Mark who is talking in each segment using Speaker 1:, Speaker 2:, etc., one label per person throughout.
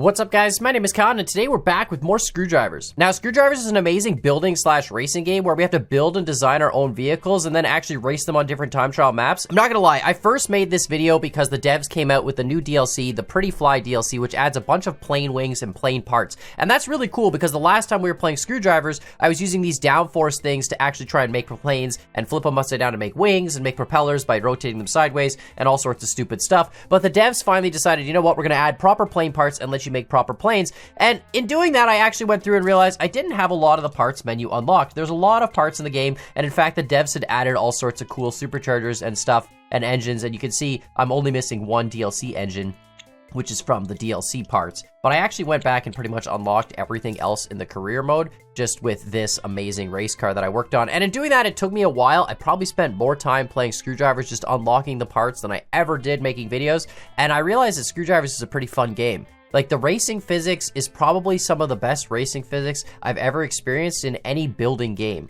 Speaker 1: What's up, guys? My name is Con, and today we're back with more Screwdrivers. Now, Screwdrivers is an amazing building slash racing game where we have to build and design our own vehicles and then actually race them on different time trial maps. I'm not gonna lie, I first made this video because the devs came out with the new DLC, the Pretty Fly DLC, which adds a bunch of plane wings and plane parts. And that's really cool because the last time we were playing Screwdrivers, I was using these downforce things to actually try and make planes and flip them upside down to make wings and make propellers by rotating them sideways and all sorts of stupid stuff. But the devs finally decided, you know what, we're gonna add proper plane parts and let you make proper planes. And in doing that, I actually went through and realized I didn't have a lot of the parts menu unlocked. There's a lot of parts in the game, and in fact, the devs had added all sorts of cool superchargers and stuff and engines, and you can see I'm only missing one DLC engine, which is from the DLC parts. But I actually went back and pretty much unlocked everything else in the career mode just with this amazing race car that I worked on. And in doing that, it took me a while. I probably spent more time playing Screwdrivers just unlocking the parts than I ever did making videos. And I realized that Screwdrivers is a pretty fun game. Like, the racing physics is probably some of the best racing physics I've ever experienced in any building game.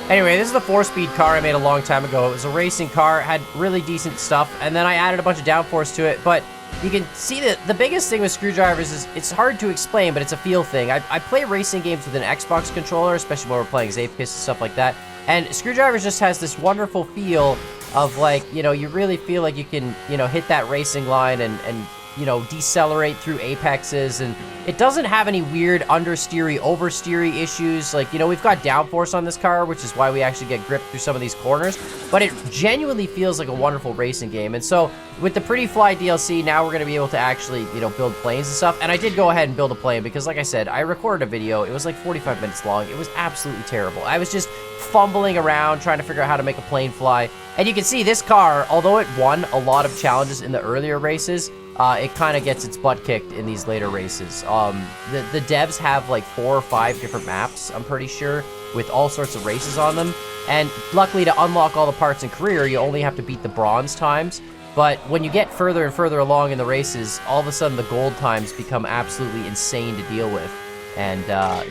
Speaker 1: Anyway, this is the 4-speed car I made a long time ago. It was a racing car, had really decent stuff, and then I added a bunch of downforce to it. But you can see that the biggest thing with Screwdrivers is it's hard to explain, but it's a feel thing. I play racing games with an Xbox controller, especially when we're playing Zapkiss and stuff like that. And Screwdrivers just has this wonderful feel of, like, you know, you really feel like you can, you know, hit that racing line and you know, decelerate through apexes, and it doesn't have any weird understeery, oversteery issues. Like, you know, we've got downforce on this car, which is why we actually get gripped through some of these corners, but it genuinely feels like a wonderful racing game. And so with the Pretty Fly DLC, now we're going to be able to actually, you know, build planes and stuff. And I did go ahead and build a plane because, like I said, I recorded a video. It was like 45 minutes long. It was absolutely terrible. I was just fumbling around trying to figure out how to make a plane fly. And you can see this car, although it won a lot of challenges in the earlier races, it kind of gets its butt kicked in these later races. The devs have like 4 or 5 different maps, I'm pretty sure, with all sorts of races on them. And luckily, to unlock all the parts in career, you only have to beat the bronze times. But when you get further and further along in the races, all of a sudden the gold times become absolutely insane to deal with. And,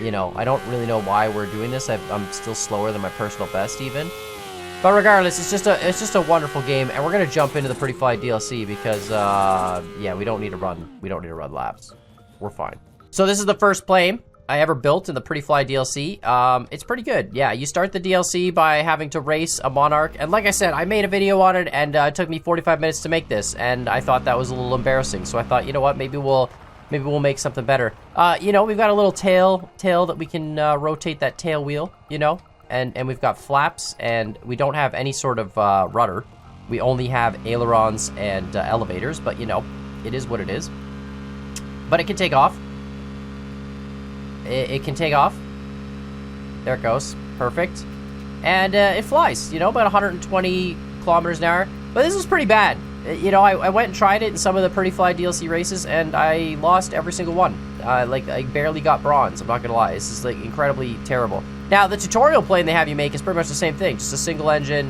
Speaker 1: you know, I don't really know why we're doing this. I'm still slower than my personal best even. But regardless, it's just a wonderful game, and we're gonna jump into the Pretty Fly DLC because, yeah, we don't need to run laps. We're fine. So this is the first plane I ever built in the Pretty Fly DLC. It's pretty good. Yeah, you start the DLC by having to race a Monarch, and like I said, I made a video on it, and it took me 45 minutes to make this, and I thought that was a little embarrassing. So I thought, you know what, maybe we'll make something better. You know, we've got a little tail that we can rotate that tail wheel, you know. And we've got flaps, and we don't have any sort of rudder. We only have ailerons and elevators, but, you know, it is what it is. But it can take off. It can take off. There it goes. Perfect. And it flies, you know, about 120 kilometers an hour. But this was pretty bad. You know, I went and tried it in some of the Pretty Fly DLC races, and I lost every single one. Like, I barely got bronze, I'm not gonna lie. This is, like, incredibly terrible. Now, the tutorial plane they have you make is pretty much the same thing, just a single engine.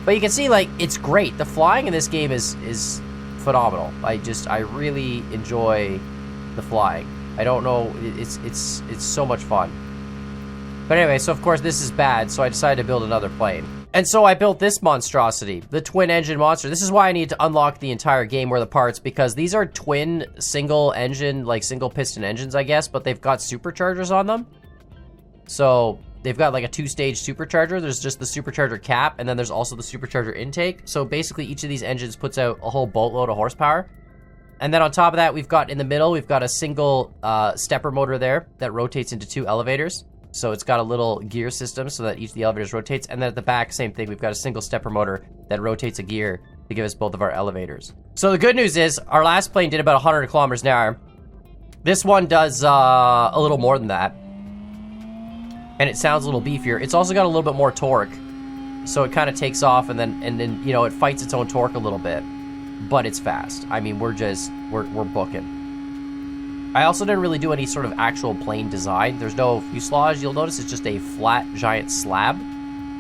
Speaker 1: But you can see, like, it's great. The flying in this game is phenomenal. I really enjoy the flying. I don't know, it's so much fun. But anyway, so of course this is bad, so I decided to build another plane. And so I built this monstrosity, the twin engine monster. This is why I need to unlock the entire game where the parts, because these are twin single engine, like single piston engines, I guess, but they've got superchargers on them. So they've got like a 2-stage supercharger. There's just the supercharger cap, and then there's also the supercharger intake. So basically each of these engines puts out a whole boatload of horsepower. And then on top of that, we've got in the middle, we've got a single stepper motor there that rotates into 2 elevators. So it's got a little gear system so that each of the elevators rotates. And then at the back, same thing. We've got a single stepper motor that rotates a gear to give us both of our elevators. So the good news is our last plane did about 100 kilometers an hour. This one does a little more than that. And it sounds a little beefier. It's also got a little bit more torque. So it kind of takes off and then, you know, it fights its own torque a little bit. But it's fast. I mean, we're booking. I also didn't really do any sort of actual plane design. There's no fuselage. You'll notice it's just a flat, giant slab.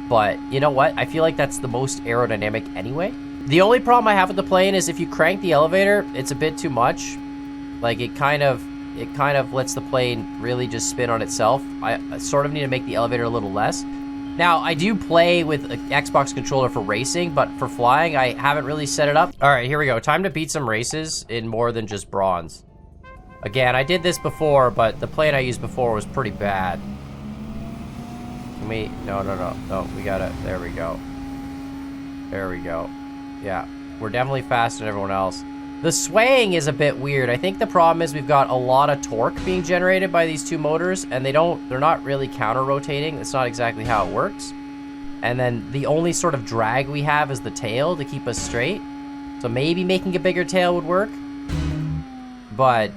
Speaker 1: But you know what? I feel like that's the most aerodynamic anyway. The only problem I have with the plane is if you crank the elevator, it's a bit too much. Like, it kind of lets the plane really just spin on itself. I sort of need to make the elevator a little less. Now, I do play with an Xbox controller for racing, but for flying, I haven't really set it up. All right, here we go. Time to beat some races in more than just bronze. Again, I did this before, but the plane I used before was pretty bad. Can we? No, we got it. There we go. There we go. Yeah, we're definitely faster than everyone else. The swaying is a bit weird. I think the problem is we've got a lot of torque being generated by these two motors, and they're not really counter-rotating. That's not exactly how it works. And then the only sort of drag we have is the tail to keep us straight. So maybe making a bigger tail would work. But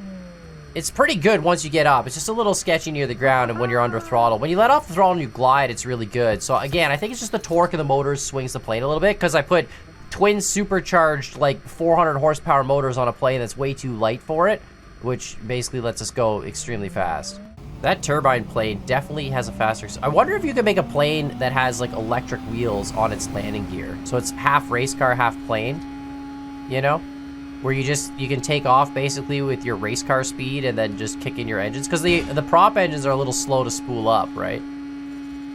Speaker 1: it's pretty good once you get up. It's just a little sketchy near the ground and when you're under throttle. When you let off the throttle and you glide, it's really good. So again, I think it's just the torque of the motors swings the plane a little bit, because I put twin supercharged like 400 horsepower motors on a plane that's way too light for it, which basically lets us go extremely fast. That turbine plane definitely has a faster... I wonder if you could make a plane that has like electric wheels on its landing gear. So it's half race car, half plane, you know? Where you can take off basically with your race car speed and then just kick in your engines. Because the prop engines are a little slow to spool up, right?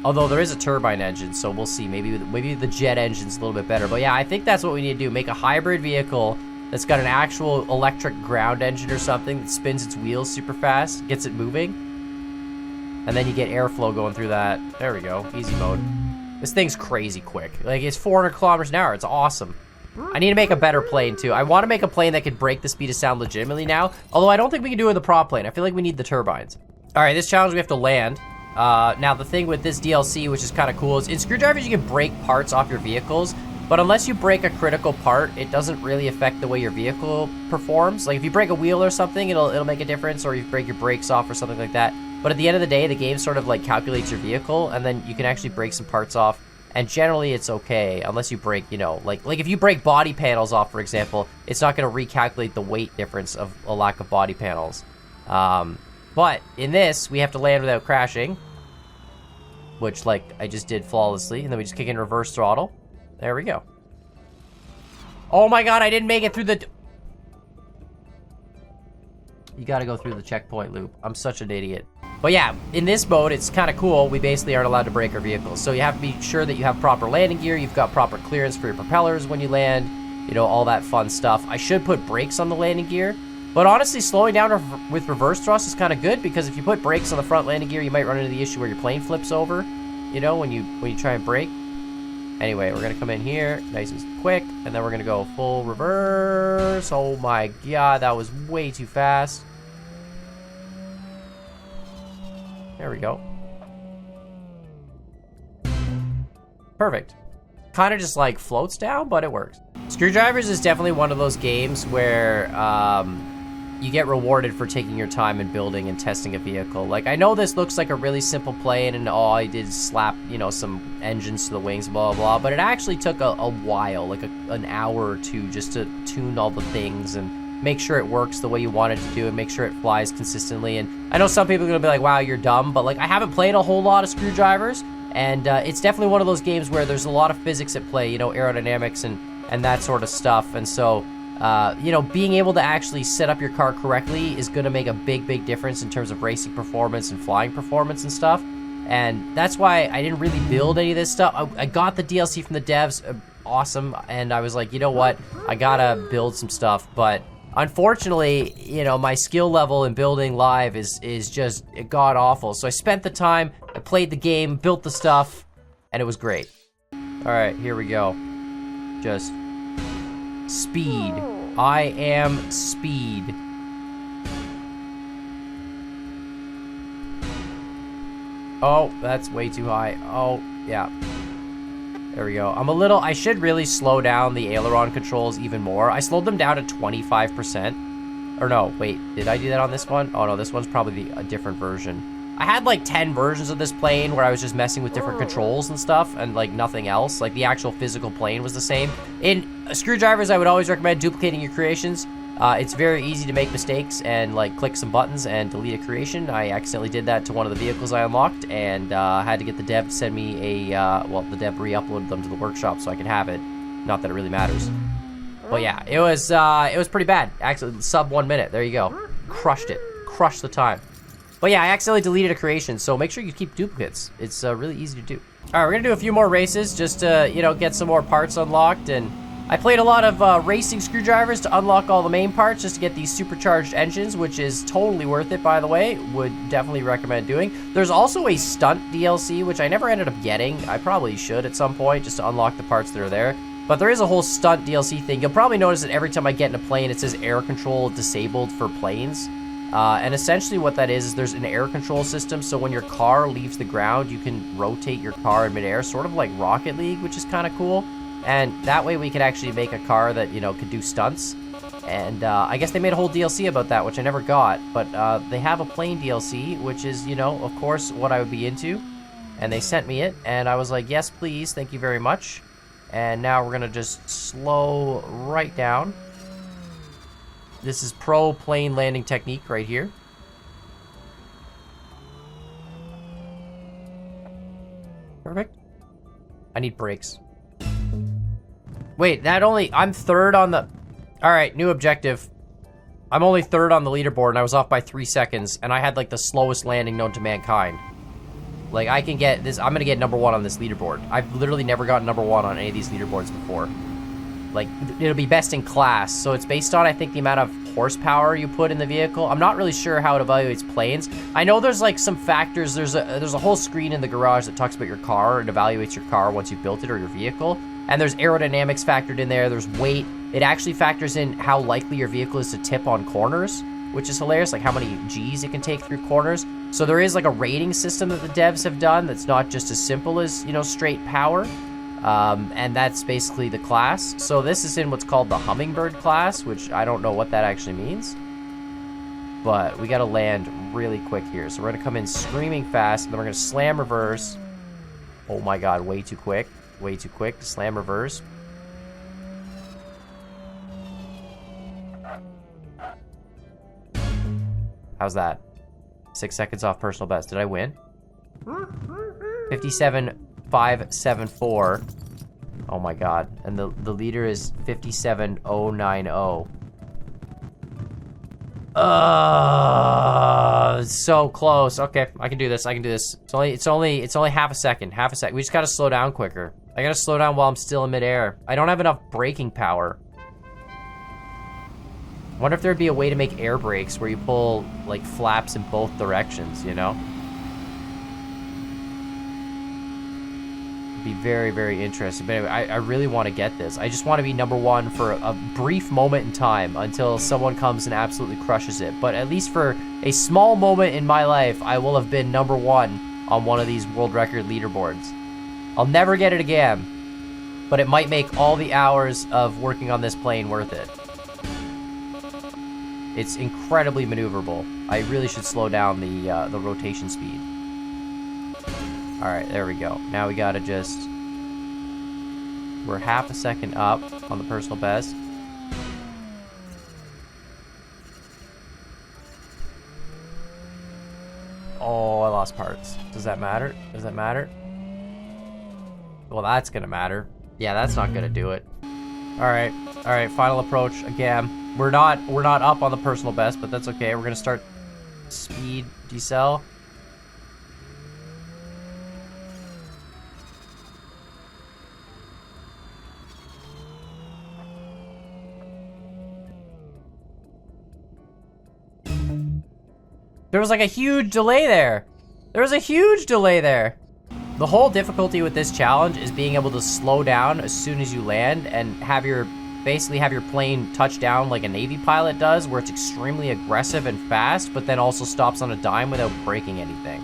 Speaker 1: Although there is a turbine engine, so we'll see. Maybe the jet engine's a little bit better. But yeah, I think that's what we need to do. Make a hybrid vehicle that's got an actual electric ground engine or something that spins its wheels super fast, gets it moving. And then you get airflow going through that. There we go, easy mode. This thing's crazy quick. Like, it's 400 kilometers an hour, it's awesome. I need to make a better plane too. I want to make a plane that could break the speed of sound legitimately now. Although I don't think we can do it with the prop plane. I feel like we need the turbines. All right, this challenge we have to land. Now the thing with this DLC, which is kind of cool, is in screwdrivers you can break parts off your vehicles, but unless you break a critical part, it doesn't really affect the way your vehicle performs. Like if you break a wheel or something, it'll make a difference, or you break your brakes off or something like that. But at the end of the day, the game sort of like calculates your vehicle, and then you can actually break some parts off, and generally it's okay, unless you break, you know, like if you break body panels off, for example, it's not going to recalculate the weight difference of a lack of body panels. But in this, we have to land without crashing, which, like, I just did flawlessly. And then we just kick in reverse throttle. There we go. Oh my god, I didn't make it through the... You gotta go through the checkpoint loop. I'm such an idiot. But yeah, in this mode, it's kind of cool. We basically aren't allowed to break our vehicles. So you have to be sure that you have proper landing gear. You've got proper clearance for your propellers when you land. You know, all that fun stuff. I should put brakes on the landing gear. But honestly, slowing down with reverse thrust is kind of good, because if you put brakes on the front landing gear, you might run into the issue where your plane flips over, you know, when you try and brake. Anyway, we're gonna come in here, nice and quick, and then we're gonna go full reverse. Oh my god, that was way too fast. There we go. Perfect. Kind of just like floats down, but it works. Screwdrivers is definitely one of those games where you get rewarded for taking your time and building and testing a vehicle. Like, I know this looks like a really simple plane and all I did is slap, you know, some engines to the wings, blah, blah, blah. But it actually took a while, like an hour or two, just to tune all the things and make sure it works the way you want it to do and make sure it flies consistently. And I know some people are going to be like, wow, you're dumb. But, like, I haven't played a whole lot of Screwdrivers. And it's definitely one of those games where there's a lot of physics at play, you know, aerodynamics and that sort of stuff. And so... you know, being able to actually set up your car correctly is going to make a big difference in terms of racing performance and flying performance and stuff. And that's why I didn't really build any of this stuff. I got the DLC from the devs, awesome, and I was like, you know what, I gotta build some stuff. But unfortunately, you know, my skill level in building live is just god awful. So I spent the time, I played the game, built the stuff, and it was great. All right, here we go. Just speed. I am speed. Oh, that's way too high. Oh, yeah. There we go. I should really slow down the aileron controls even more. I slowed them down to 25%. Or no, wait, did I do that on this one? Oh no, this one's probably a different version. I had like 10 versions of this plane where I was just messing with different controls and stuff and like nothing else. Like the actual physical plane was the same. In Screwdrivers, I would always recommend duplicating your creations. It's very easy to make mistakes and like click some buttons and delete a creation. I accidentally did that to one of the vehicles I unlocked and had to get the dev to send me well, the dev re-uploaded them to the workshop so I could have it. Not that it really matters. But yeah, it was pretty bad. Actually, sub 1 minute. There you go. Crushed it. Crushed the time. But yeah, I accidentally deleted a creation, so make sure you keep duplicates. It's really easy to do. All right, we're gonna do a few more races just to, you know, get some more parts unlocked. And I played a lot of racing screwdrivers to unlock all the main parts just to get these supercharged engines, which is totally worth it, by the way. Would definitely recommend doing. There's also a stunt DLC, which I never ended up getting. I probably should at some point just to unlock the parts that are there. But there is a whole stunt DLC thing. You'll probably notice that every time I get in a plane, it says air control disabled for planes. And essentially what that is there's an air control system, so when your car leaves the ground, you can rotate your car in midair, sort of like Rocket League, which is kind of cool. And that way we could actually make a car that, you know, could do stunts. And I guess they made a whole DLC about that, which I never got. But they have a plane DLC, which is, you know, of course, what I would be into. And they sent me it, and I was like, yes, please, thank you very much. And now we're going to just slow right down. This is pro plane landing technique right here. Perfect. I need brakes. Wait, I'm third on the... Alright, new objective. I'm only third on the leaderboard, and I was off by 3 seconds, and I had, like, the slowest landing known to mankind. Like, I can get this... I'm gonna get number 1 on this leaderboard. I've literally never gotten number 1 on any of these leaderboards before. Like, it'll be best in class. So it's based on, I think, the amount of horsepower you put in the vehicle. I'm not really sure how it evaluates planes. I know there's, like, some factors. There's a whole screen in the garage that talks about your car and evaluates your car once you've built it, or your vehicle. And there's aerodynamics factored in there. There's weight. It actually factors in how likely your vehicle is to tip on corners, which is hilarious, like how many G's it can take through corners. So there is, like, a rating system that the devs have done that's not just as simple as, you know, straight power. And that's basically the class. So this is in what's called the Hummingbird class, which I don't know what that actually means. But we gotta land really quick here. So we're gonna come in screaming fast, and then we're gonna slam reverse. Oh my god, way too quick. Way too quick to slam reverse. How's that? 6 seconds off personal best. Did I win? 57.574. Oh my god. And the leader is 57.090. It's so close. Okay, I can do this. I can do this. It's only half a second. Half a second. We just gotta slow down quicker. I gotta slow down while I'm still in midair. I don't have enough braking power. I wonder if there'd be a way to make air brakes where you pull, like, flaps in both directions, you know? Be very, very interesting. But anyway, I really want to get this. I just want to be number 1 for a brief moment in time until someone comes and absolutely crushes it. But at least for a small moment in my life, I will have been number 1 on one of these world record leaderboards. I'll never get it again, but it might make all the hours of working on this plane worth it. It's incredibly maneuverable. I really should slow down the rotation speed. Alright, there we go. Now we gotta just... We're half a second up on the personal best. Oh, I lost parts. Does that matter? Does that matter? Well, that's gonna matter. Yeah, that's not gonna do it. Alright, alright, final approach again. We're not up on the personal best, but that's okay. We're gonna start speed decel. There was like a huge delay there. There was a huge delay there. The whole difficulty with this challenge is being able to slow down as soon as you land and basically have your plane touch down like a Navy pilot does, where it's extremely aggressive and fast, but then also stops on a dime without breaking anything.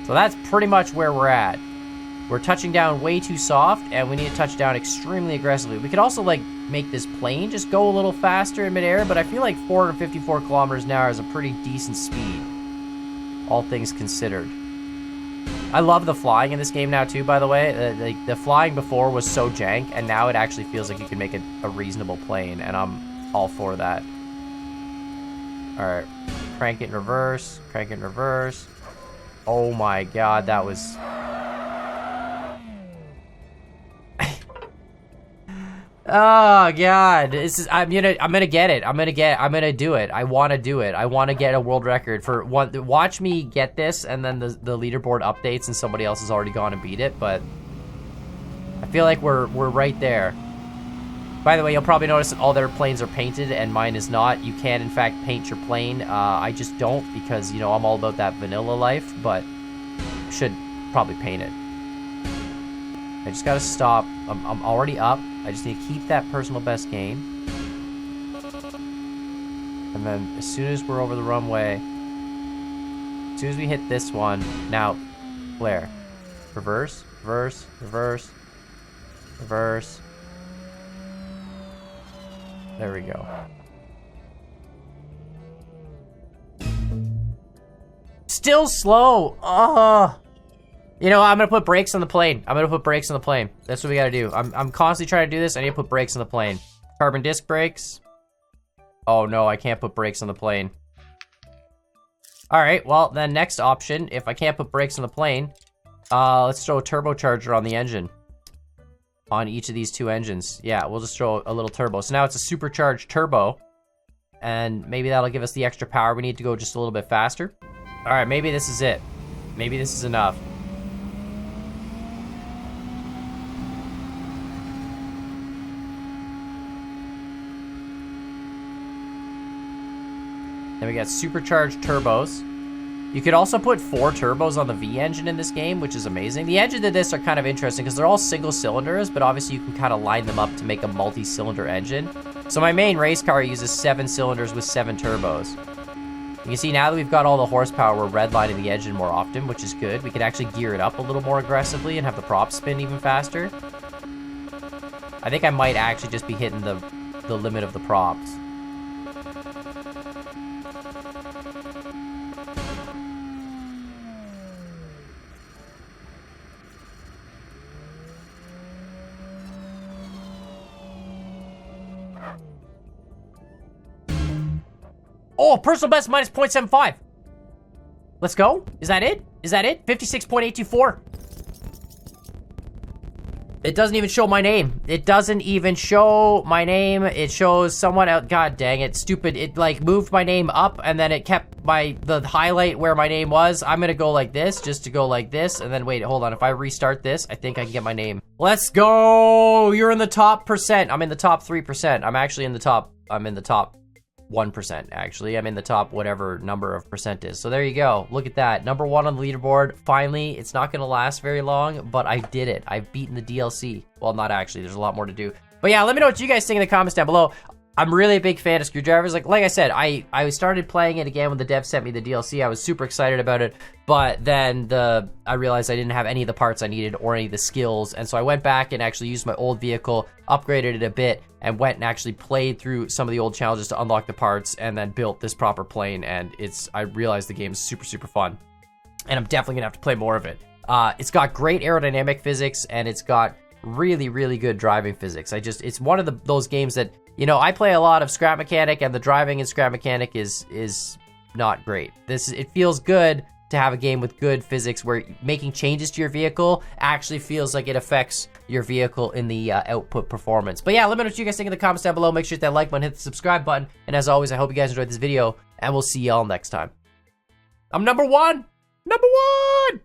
Speaker 1: So that's pretty much where we're at. We're touching down way too soft, and we need to touch down extremely aggressively. We could also, like, make this plane just go a little faster in midair, but I feel like 454 kilometers an hour is a pretty decent speed, all things considered. I love the flying in this game now, too, by the way. The flying before was so jank, and now it actually feels like you can make a reasonable plane, and I'm all for that. Alright, crank it in reverse, crank it in reverse. Oh my god, that was... Oh god, this is. I'm gonna get it. I'm gonna do it. I want to do it. I want to get a world record for one. Watch me get this, and then the leaderboard updates, and somebody else has already gone and beat it. But I feel like we're right there. By the way, you'll probably notice that all their planes are painted, and mine is not. You can in fact paint your plane. I just don't because I'm all about that vanilla life. But should probably paint it. I just gotta stop. I'm already up. I just need to keep that personal best gain. And then as soon as we're over the runway, as soon as we hit this one, now, flare. Reverse, reverse, reverse, reverse. There we go. Still slow. Oh. I'm gonna put brakes on the plane. That's what we gotta do. I'm constantly trying to do this. I need to put brakes on the plane. Carbon disc brakes. Oh no, I can't put brakes on the plane. All right, well then next option, if I can't put brakes on the plane, let's throw a turbocharger on the engine. On each of these two engines. Yeah, we'll just throw a little turbo. So now it's a supercharged turbo. And maybe that'll give us the extra power we need to go just a little bit faster. All right, maybe this is it. Maybe this is enough. Then we got supercharged turbos. You could also put 4 turbos on the V engine in this game, which is amazing. The engines of this are kind of interesting because they're all single cylinders, but obviously you can kind of line them up to make a multi-cylinder engine. So my main race car uses 7 cylinders with 7 turbos. You can see now that we've got all the horsepower, we're redlining the engine more often, which is good. We can actually gear it up a little more aggressively and have the props spin even faster. I think I might actually just be hitting the limit of the props. Oh, personal best minus 0.75. Let's go. Is that it? 56.824. It doesn't even show my name. It shows someone out. God dang it. Stupid. It like moved my name up and then it kept the highlight where my name was. I'm going to go like this just to go like this. And then wait, hold on. If I restart this, I think I can get my name. Let's go. You're in the top percent. I'm in the top 3%. I'm in the top 1%, actually. I'm in the top whatever number of percent is. So there you go. Look at that. Number 1 on the leaderboard. Finally, it's not going to last very long, but I did it. I've beaten the DLC. Well, not actually. There's a lot more to do. But yeah, let me know what you guys think in the comments down below. I'm really a big fan of screwdrivers. Like I said, I started playing it again when the dev sent me the DLC. I was super excited about it, but then I realized I didn't have any of the parts I needed or any of the skills, and so I went back and actually used my old vehicle, upgraded it a bit, and went and actually played through some of the old challenges to unlock the parts, and then built this proper plane, and I realized the game is super, super fun, and I'm definitely gonna have to play more of it. It's got great aerodynamic physics, and it's got really, really good driving physics. It's one of those games that, I play a lot of Scrap Mechanic, and the driving in Scrap Mechanic is not great. It feels good to have a game with good physics where making changes to your vehicle actually feels like it affects your vehicle in the output performance. But yeah, let me know what you guys think in the comments down below. Make sure to hit that like button, hit the subscribe button, and as always, I hope you guys enjoyed this video, and we'll see y'all next time. I'm number one! Number one!